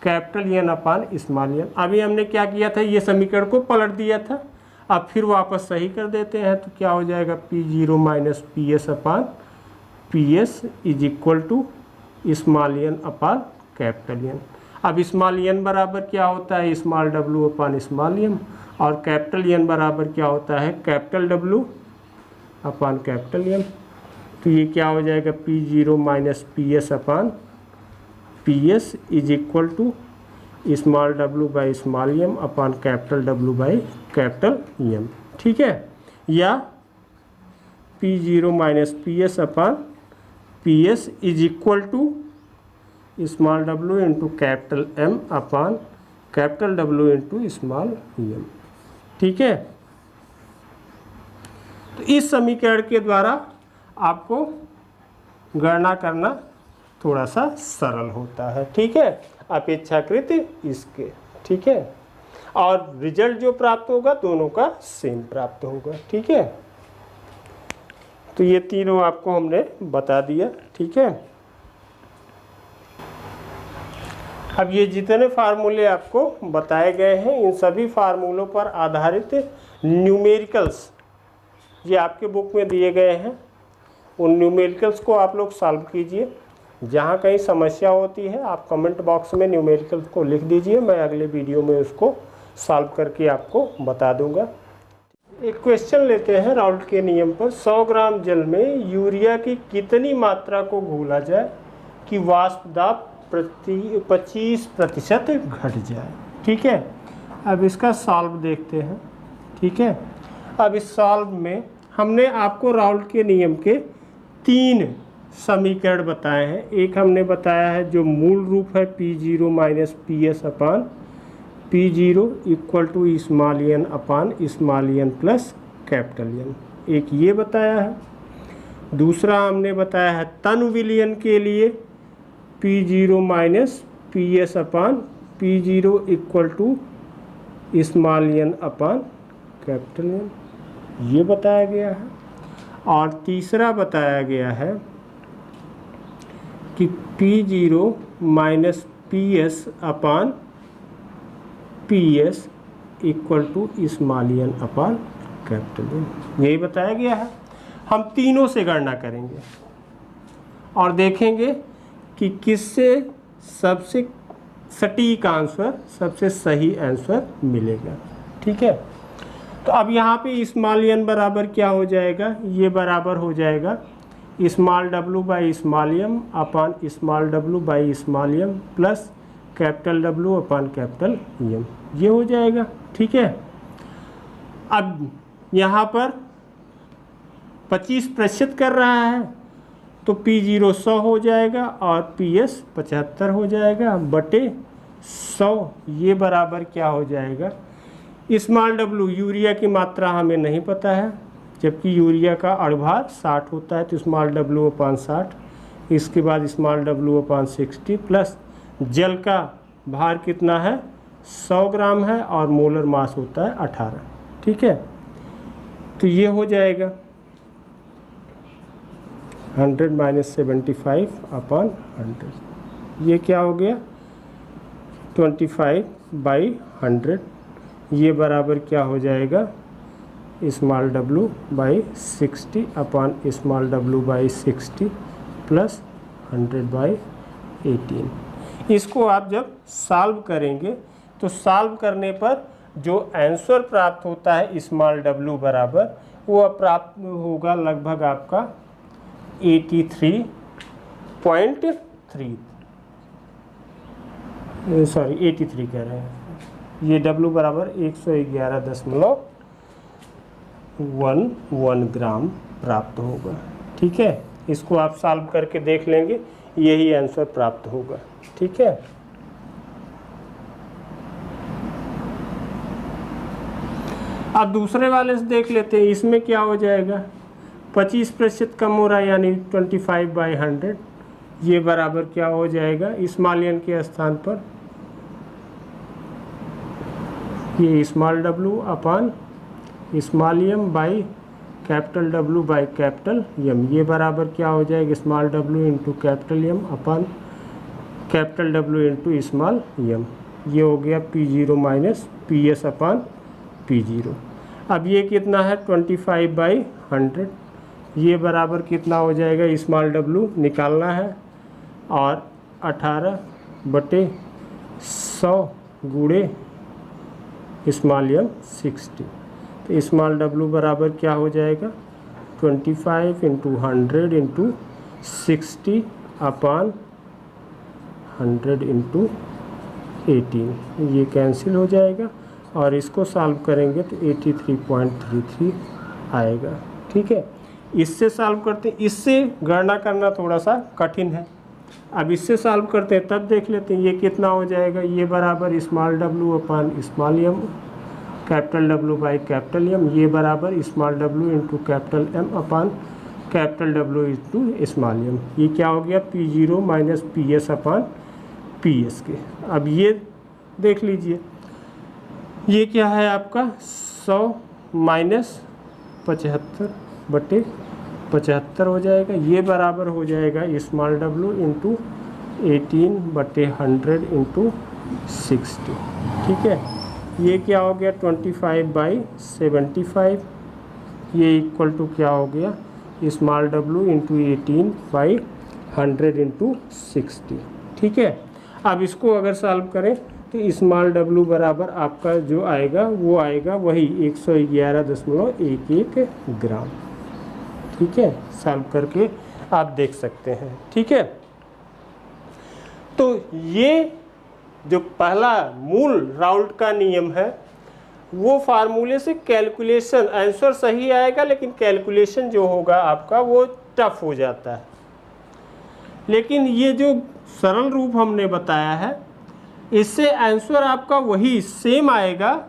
capital N upon small N. अभी हमने क्या किया था? ये समीकरण को पलट दिया था, अब फिर वापस सही कर देते हैं। तो क्या हो जाएगा? P0 minus P S upon P S is equal to small N upon capital N. अब स्मॉल एन बराबर क्या होता है? Small W upon small N, और कैपिटल एन बराबर क्या होता है? Capital W upon capital N. तो ये क्या हो जाएगा? P0 minus P S upon P S is equal to small W by small M upon capital W by capital M. ठीक है, या P0 minus P S upon P S is equal to small W into capital M upon capital W into small M. ठीक है, तो इस समीकरण के द्वारा आपको गणना करना थोड़ा सा सरल होता है। ठीक है, अपेक्षाकृत इसके। ठीक है, और रिजल्ट जो प्राप्त होगा दोनों का सेम प्राप्त होगा। ठीक है, तो ये तीनों आपको हमने बता दिया। ठीक है, अब ये जितने फार्मूले आपको बताए गए हैं इन सभी फार्मूलों पर आधारित न्यूमेरिकल्स ये आपके बुक में दिए गए हैं। उन न्यूमेरिकल्स को आप लोग सॉल्व कीजिए। जहाँ कहीं समस्या होती है आप कमेंट बॉक्स में न्यूमेरिकल्स को लिख दीजिए, मैं अगले वीडियो में उसको सॉल्व करके आपको बता दूंगा। एक क्वेश्चन लेते हैं राउल्ट के नियम पर। 100 ग्राम जल में यूरिया की कितनी मात्रा को घोला जाए कि वाष्प दाब 25% घट जाए। ठीक है, अब इसका सॉल्व देखते हैं। ठीक है, अब इस सॉल्व में हमने आपको राउल्ट के नियम के 3 समीकरण बताए हैं। एक हमने बताया है जो मूल रूप है P0 minus P S upon P0 equal to small N upon small N plus capital N, एक ये बताया है। दूसरा हमने बताया है तनु विलयन के लिए P0 minus P S upon P0 equal to small N upon capital N, ये बताया गया है। और तीसरा बताया गया है कि P0 minus P S upon P S equal to small N upon capital N, यही बताया गया है। हम तीनों से गणना करेंगे और देखेंगे कि किससे सबसे सटीक आंसर, सबसे सही आंसर मिलेगा। ठीक है, तो अब यहाँ पे स्मॉल एन बराबर क्या हो जाएगा? ये बराबर हो जाएगा small W by small M upon small W by small M plus capital W upon capital M, ये हो जाएगा। ठीक है, अब यहाँ पर 25% कर रहा है तो P0 100 हो जाएगा और PS 75 हो जाएगा बटे 100, ये बराबर क्या हो जाएगा? स्मॉल डब्लू यूरिया की मात्रा हमें नहीं पता है, जबकि यूरिया का अणुभार 60 होता है, तो स्मॉल डब्लू अपान 60, इसके बाद स्मॉल डब्लू अपान 60 प्लस जल का भार कितना है 100 ग्राम है और मोलर मास होता है 18। ठीक है, तो ये हो जाएगा 100 माइनस 75 अपान 100, ये क्या हो गया 25/100, ये बराबर क्या हो जाएगा small W by 60 upon small W by 60 plus 100/18। इसको आप जब सॉल्व करेंगे तो सॉल्व करने पर जो आंसर प्राप्त होता है स्मॉल डब्लू बराबर वो प्राप्त होगा लगभग आपका 83.3 कह रहे हैं, ये डब्लू बराबर 111.11 ग्राम प्राप्त होगा। ठीक है, इसको आप सॉल्व करके देख लेंगे, यही आंसर प्राप्त होगा। ठीक है, अब दूसरे वाले से देख लेते हैं, इसमें क्या हो जाएगा 25% कम हो रहा है यानी 25/100, ये बराबर क्या हो जाएगा स्मॉल एन के स्थान पर ये small W upon small M by capital W by capital M, ये बराबर क्या हो जाएगा small W into capital M upon capital W into small M, ये हो गया P0 minus PS upon P0। अब ये कितना है 25/100, ये बराबर कितना हो जाएगा स्मॉल डब्लू निकालना है और 18/100 गुणे स्मॉल एम 60, तो स्मॉल डब्लू बराबर क्या हो जाएगा 25 इंटू 100 इंटू 60 अपान 100 इंटू 18, ये कैंसिल हो जाएगा और इसको सॉल्व करेंगे तो 83.33 आएगा। ठीक है, इससे सॉल्व करते हैं, इससे गणना करना थोड़ा सा कठिन है, अब इससे सॉल्व करते हैं तब देख लेते हैं ये कितना हो जाएगा, ये बराबर small W upon small M capital W by capital M, ये बराबर small W into capital M upon capital W into small M, ये क्या हो गया P0 माइनस PS अपान PS के। अब ये देख लीजिए, ये क्या है आपका 100 माइनस 75/75 हो जाएगा, ये बराबर हो जाएगा स्मॉल डब्लू इंटू 18/100 इंटू 60। ठीक है, ये क्या हो गया 25/75, ये इक्वल टू क्या हो गया स्मॉल डब्लू इंटू 18/100 इंटू 60। ठीक है, अब इसको अगर सॉल्व करें तो स्मॉल डब्लू बराबर आपका जो आएगा वो आएगा वही 111.11 ग्राम। ठीक है, सॉल्व करके आप देख सकते हैं। ठीक है, तो ये जो पहला मूल राउल्ट का नियम है वो फार्मूले से कैलकुलेशन आंसर सही आएगा, लेकिन कैलकुलेशन जो होगा आपका वो टफ हो जाता है। लेकिन ये जो सरल रूप हमने बताया है इससे आंसर आपका वही सेम आएगा,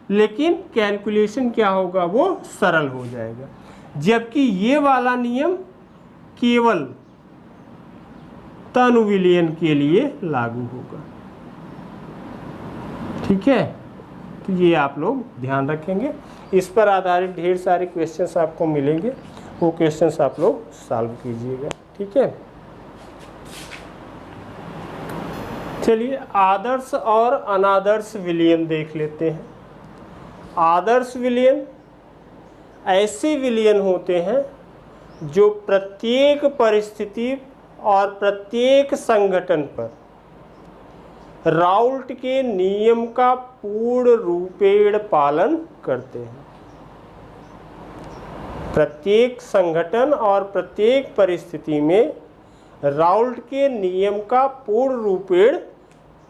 लेकिन कैलकुलेशन क्या होगा वो सरल हो जाएगा, जबकि ये वाला नियम केवल तनु विलयन के लिए लागू होगा। ठीक है, तो ये आप लोग ध्यान रखेंगे, इस पर आधारित ढेर सारे क्वेश्चंस आपको मिलेंगे, वो क्वेश्चंस आप लोग सॉल्व कीजिएगा। ठीक है, चलिए आदर्श और अनादर्श विलयन देख लेते हैं। आदर्श विलयन ऐसे विलयन होते हैं जो प्रत्येक परिस्थिति और प्रत्येक संगठन पर राउल्ट के नियम का पूर्ण रूपेण पालन करते हैं। प्रत्येक संगठन और प्रत्येक परिस्थिति में राउल्ट के नियम का पूर्ण रूपेण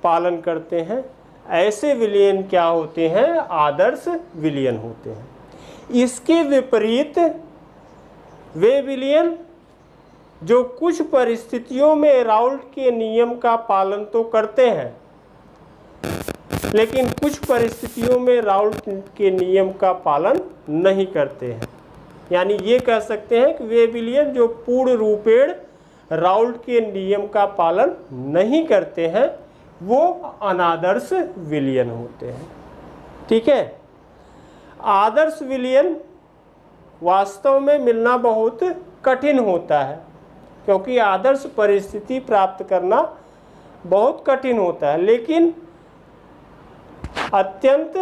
पालन करते हैं, ऐसे विलयन क्या होते हैं? आदर्श विलयन होते हैं। इसके विपरीत वे विलयन जो कुछ परिस्थितियों में राउल्ट के नियम का पालन तो करते हैं लेकिन कुछ परिस्थितियों में राउल्ट के नियम का पालन नहीं करते हैं। यानी ये कह सकते हैं कि वे विलयन जो पूर्ण रूपेण राउल्ट के नियम का पालन नहीं करते हैं वो अनादर्श विलयन होते हैं। ठीक है। आदर्श विलयन वास्तव में मिलना बहुत कठिन होता है, क्योंकि आदर्श परिस्थिति प्राप्त करना बहुत कठिन होता है, लेकिन अत्यंत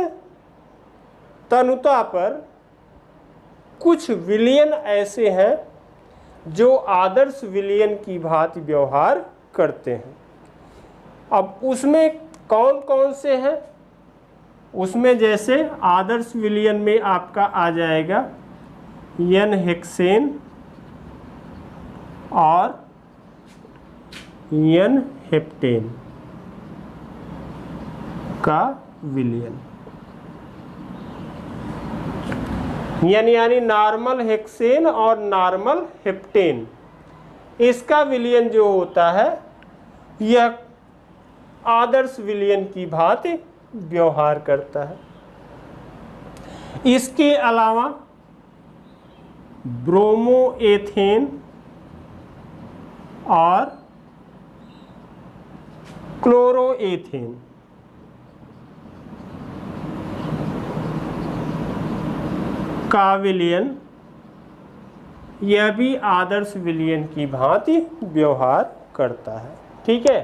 तनुता पर कुछ विलयन ऐसे हैं जो आदर्श विलयन की भांति व्यवहार करते हैं। अब उसमें कौन कौन से हैं? उसमें जैसे आदर्श विलयन में आपका आ जाएगा एन हेक्सेन और एन हेप्टेन का विलयन, यानी नॉर्मल हेक्सेन और नॉर्मल हेप्टेन, इसका विलयन जो होता है यह आदर्श विलयन की भांति व्यवहार करता है। इसके अलावा ब्रोमोएथेन और क्लोरोएथेन का विलयन यह भी आदर्श विलयन की भांति व्यवहार करता है। ठीक है।